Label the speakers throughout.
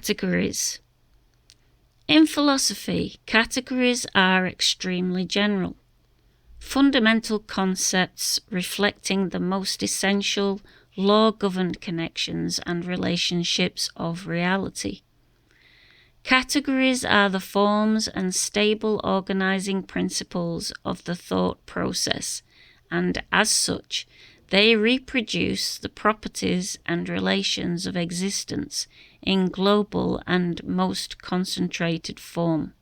Speaker 1: Categories. In philosophy, categories are extremely general, fundamental concepts reflecting the most essential law-governed connections and relationships of reality. Categories are the forms and stable organizing principles of the thought process, and as such, they reproduce the properties and relations of existence in global and most concentrated form.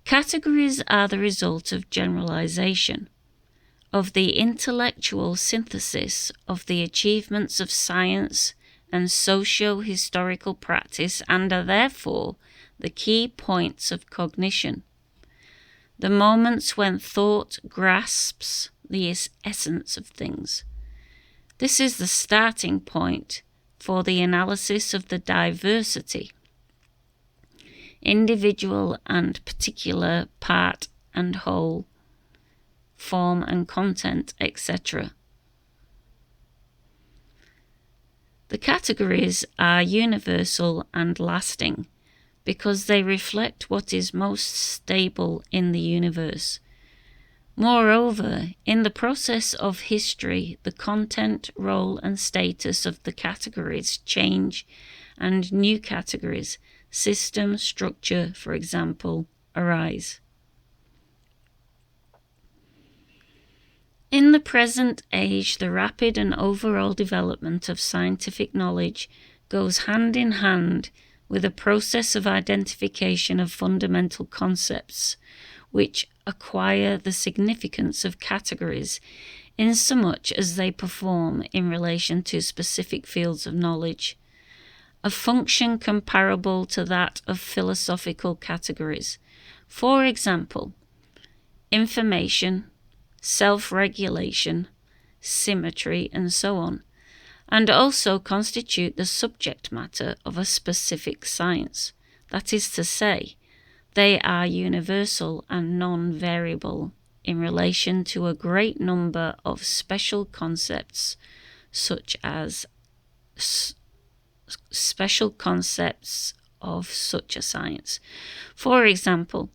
Speaker 1: Categories are the result of generalization, of the intellectual synthesis of the achievements of science and socio-historical practice, and are therefore the key points of cognition, the moments when thought grasps the essence of things. This is the starting point for the analysis of the diversity, individual and particular, part and whole, form and content, etc. The categories are universal and lasting because they reflect what is most stable in the universe. Moreover, in the process of history, the content, role, and status of the categories change, and new categories, system, structure, for example, arise. In the present age, the rapid and overall development of scientific knowledge goes hand in hand with a process of identification of fundamental concepts, which acquire the significance of categories insomuch as they perform, in relation to specific fields of knowledge, a function comparable to that of philosophical categories. For example, information, self-regulation, symmetry, and so on, and also constitute the subject matter of a specific science. That is to say, they are universal and non-variable in relation to a great number of special concepts, such as special concepts of such a science. For example,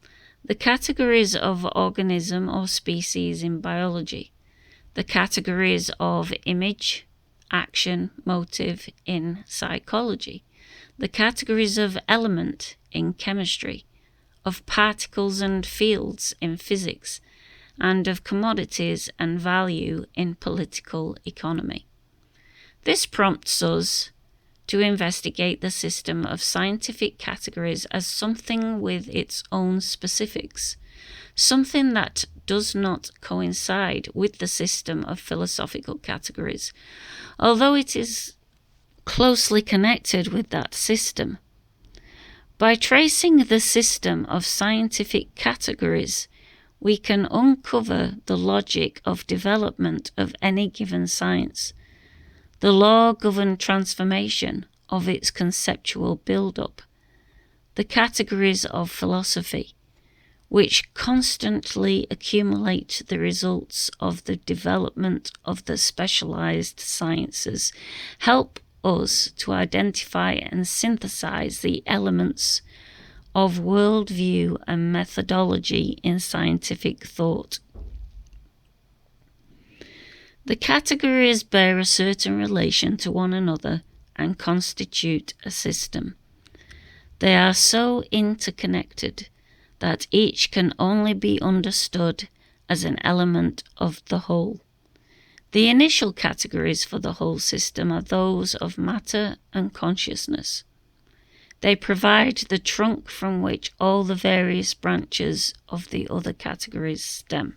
Speaker 1: the categories of organism or species in biology, the categories of image, action, motive in psychology, the categories of element in chemistry, of particles and fields in physics, and of commodities and value in political economy. This prompts us to investigate the system of scientific categories as something with its own specifics, something that does not coincide with the system of philosophical categories, although it is closely connected with that system. By tracing the system of scientific categories, we can uncover the logic of development of any given science, the law-governed transformation of its conceptual build-up, the categories of philosophy, which constantly accumulate the results of the development of the specialized sciences, help us to identify and synthesize the elements of worldview and methodology in scientific thought. The categories bear a certain relation to one another and constitute a system. They are so interconnected that each can only be understood as an element of the whole. The initial categories for the whole system are those of matter and consciousness. They provide the trunk from which all the various branches of the other categories stem.